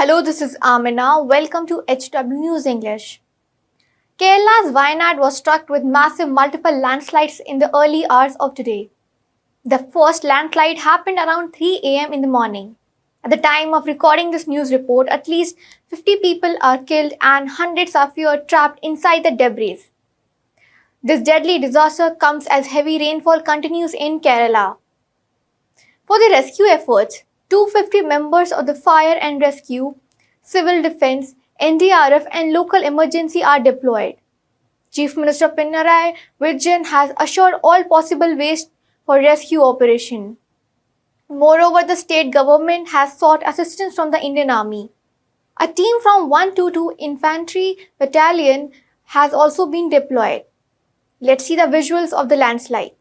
Hello, this is Amina. Welcome to HW News English. Kerala's Wayanad was struck with massive multiple landslides in the early hours of today. The first landslide happened around 3 a.m. in the morning. At the time of recording this news report, at least 50 people are killed and hundreds are feared trapped inside the debris. This deadly disaster comes as heavy rainfall continues in Kerala. For the rescue efforts, 250 members of the Fire and Rescue, Civil Defence, NDRF and local emergency are deployed. Chief Minister Pinarayi Vijayan has assured all possible ways for rescue operation. Moreover, the state government has sought assistance from the Indian Army. A team from 122 Infantry Battalion has also been deployed. Let's see the visuals of the landslide.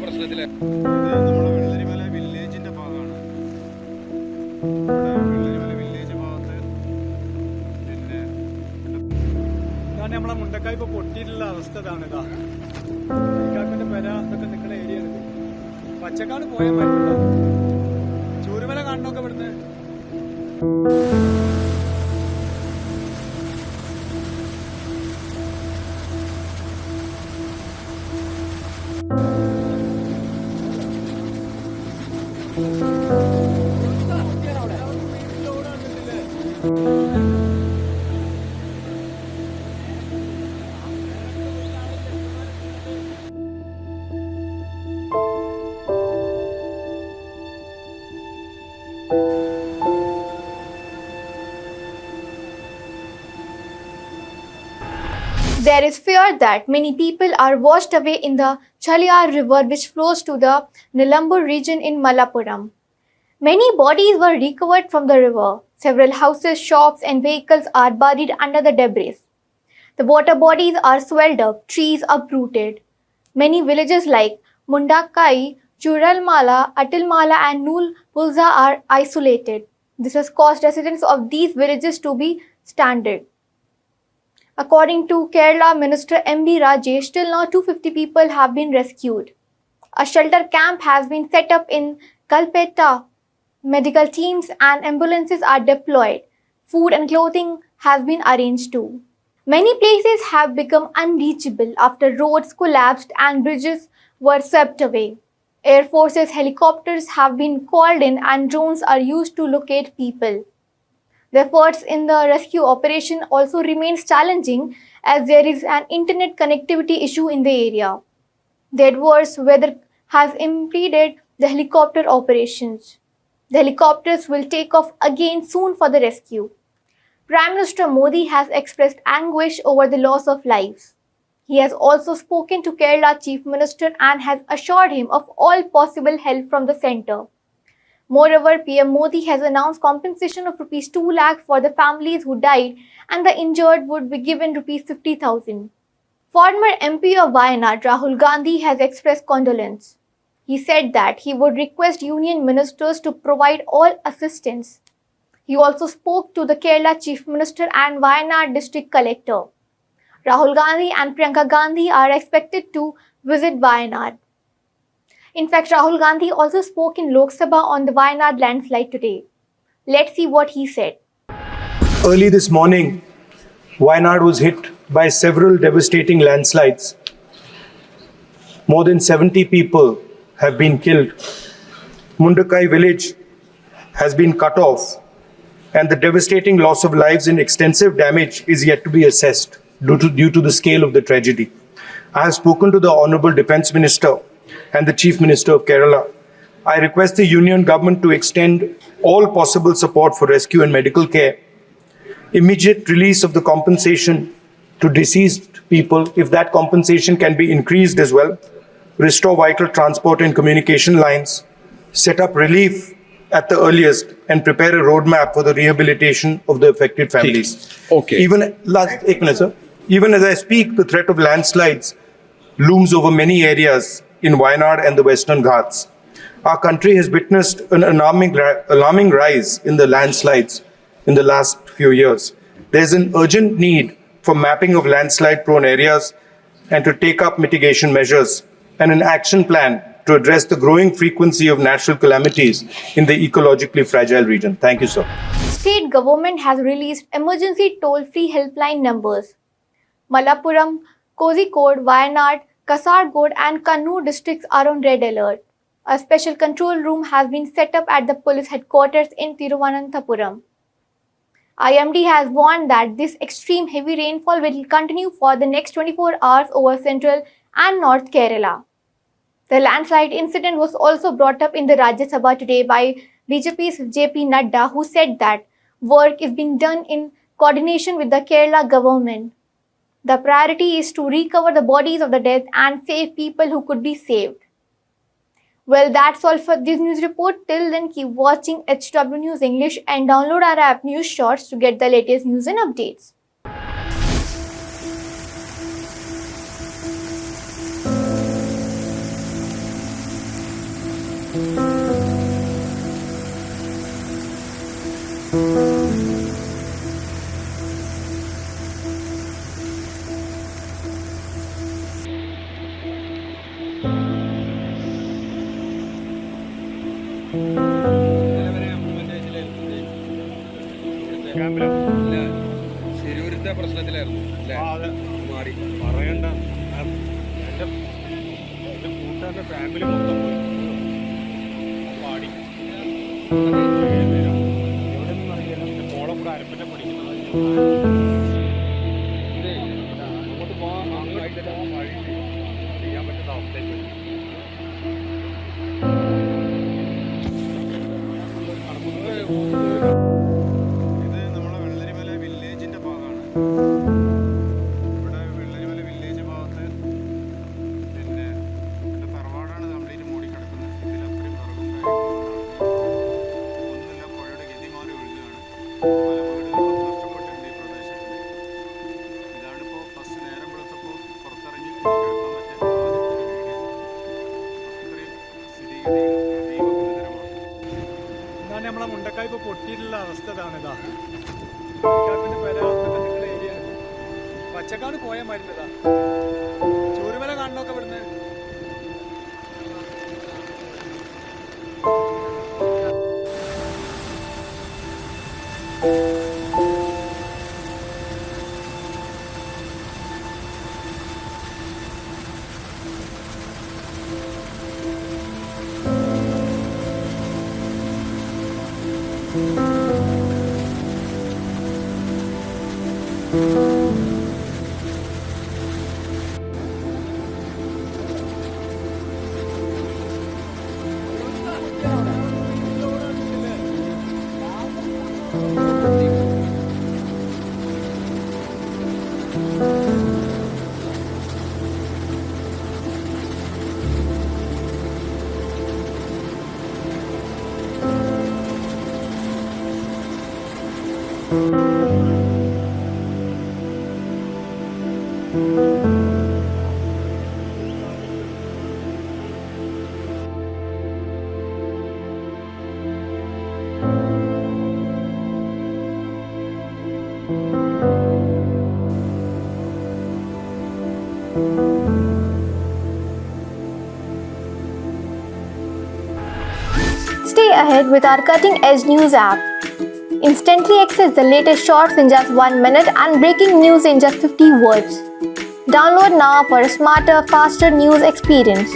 പ്രശ്നത്തിലെ നമ്മുടെ വെള്ളരിമല വില്ലേജിന്റെ ഭാഗമാണ്. Vellarimala village ഭാഗത്ത് പിന്നെ ഇതാണ് നമ്മളെ മുണ്ടക്കായ് ഇപ്പൊ പൊട്ടിയിട്ടുള്ള അവസ്ഥ. ഇതാണ് ഇക്കാക്കിന്റെ പെര ഇതൊക്കെ നിൽക്കുന്ന ഏരിയ ആണ്. പച്ചക്കാട് പോയാൽ പറ്റില്ല. ചൂരുമല കാണണമൊക്കെ ഇവിടുന്ന്. There is fear that many people are washed away in the Chaliyar river which flows to the Nilambur region in Malappuram. Many bodies were recovered from the river. Several houses, shops and vehicles are buried under the debris. The water bodies are swelled up, trees uprooted. Many villages like Mundakai, Churalmala, Atilmala and Nool Pulza are isolated. This has caused residents of these villages to be stranded. According to Kerala Minister M.B. Rajesh, till now 250 people have been rescued. A shelter camp has been set up in Kalpetta. Medical teams and ambulances are deployed. Food and clothing has been arranged too. Many places have become unreachable after roads collapsed and bridges were swept away. Air Force's helicopters have been called in and drones are used to locate people. The efforts in the rescue operation also remains challenging as there is an internet connectivity issue in the area. The adverse weather has impeded the helicopter operations. The helicopters will take off again soon for the rescue. Prime Minister Modi has expressed anguish over the loss of lives. He has also spoken to Kerala Chief Minister and has assured him of all possible help from the centre. Moreover, PM Modi has announced compensation of rupees 2 lakh for the families who died and the injured would be given rupees 50,000. Former MP of Wayanad, Rahul Gandhi, has expressed condolence. He said that he would request union ministers to provide all assistance. He also spoke to the Kerala Chief Minister and Wayanad District Collector. Rahul Gandhi and Priyanka Gandhi are expected to visit Wayanad. In fact, Rahul Gandhi also spoke in Lok Sabha on the Wayanad landslide today. Let's see what he said. Early this morning, Wayanad was hit by several devastating landslides. More than 70 people have been killed. Mundakai village has been cut off, and the devastating loss of lives and extensive damage is yet to be assessed due to the scale of the tragedy. I have spoken to the Honourable Defence Minister and the Chief Minister of Kerala. I request the Union Government to extend all possible support for rescue and medical care, immediate release of the compensation to deceased people, if that compensation can be increased as well, restore vital transport and communication lines, set up relief at the earliest, and prepare a roadmap for the rehabilitation of the affected families. Okay. Even as I speak, the threat of landslides looms over many areas in Wayanad and the Western Ghats. Our country has witnessed an alarming rise in the landslides in the last few years. There's an urgent need for mapping of landslide-prone areas and to take up mitigation measures and an action plan to address the growing frequency of natural calamities in the ecologically fragile region. Thank you, sir. State government has released emergency toll-free helpline numbers. Malappuram, Kozhikode, Wayanad, Kasaragod and Kannur districts are on red alert. A special control room has been set up at the police headquarters in Thiruvananthapuram. IMD has warned that this extreme heavy rainfall will continue for the next 24 hours over central and north Kerala. The landslide incident was also brought up in the Rajya Sabha today by BJP's JP Nadda, who said that work is being done in coordination with the Kerala government. The priority is to recover the bodies of the dead and save people who could be saved. Well, that's all for this news report. Till then, keep watching HW News English and download our app News Shorts to get the latest news and updates. ശരിയൂരത്തെ പ്രശ്നത്തിലായിരുന്നു മാറി പറയണ്ട. എൻ്റെ കൂട്ടുകാരുടെ family മൊത്തം പോയി. പാടി എവിടെ നിന്നറിയില്ല. എൻ്റെ മോളെ കൂടെ അരപ്പറ്റ പഠിക്കുന്നത് അങ്ങോട്ട് പോകാൻ വഴി ചെയ്യാൻ പറ്റുന്ന അവസ്ഥയ്ക്ക് ഇത് നമ്മളെ വെള്ളരിമല വില്ലേജിൻ്റെ ഭാഗമാണ്. ഇവിടെ വെള്ളരിമല വില്ലേജ് ഭാഗത്ത് പിന്നെ എൻ്റെ തറവാടാണ് കംപ്ലീറ്റ് മൂടിക്കിടക്കുന്നത്. ഇതിൽ അത്രയും വിറകും ഒന്നുമില്ല. പുഴയുടെ ഗതി മാറി ഒഴുകുകയാണ്. പല വീടുകളും നഷ്ടപ്പെട്ടിട്ടുണ്ട് ഈ പ്രദേശത്ത്. ഇതാണിപ്പോൾ ഫസ്റ്റ് നേരം വെളുത്തപ്പോൾ പുറത്തിറങ്ങി കേൾക്കാൻ പറ്റിയ ആദ്യത്തെ ഒരു വീഡിയോ. അത്രയും സ്ഥിതിഗതികൾ അതീവ ഗുരുതരമാണ്. ഇതാണ് നമ്മളെ മുണ്ടക്കായ് ഇപ്പോൾ പൊട്ടിയിട്ടുള്ള അവസ്ഥ. ഇതാണിതാ കാപ്പിൻ്റെ പെര നിങ്ങളുടെ ഏരിയ ആണ്. പച്ചക്കാട് പോയാൽ മരുന്നതാ. ചൂരുമല കാണണമൊക്കെ ഇവിടുന്ന്. Stay ahead with our cutting-edge news app. Instantly access the latest shorts in just 1 minute and breaking news in just 50 words. Download now for a smarter, faster news experience.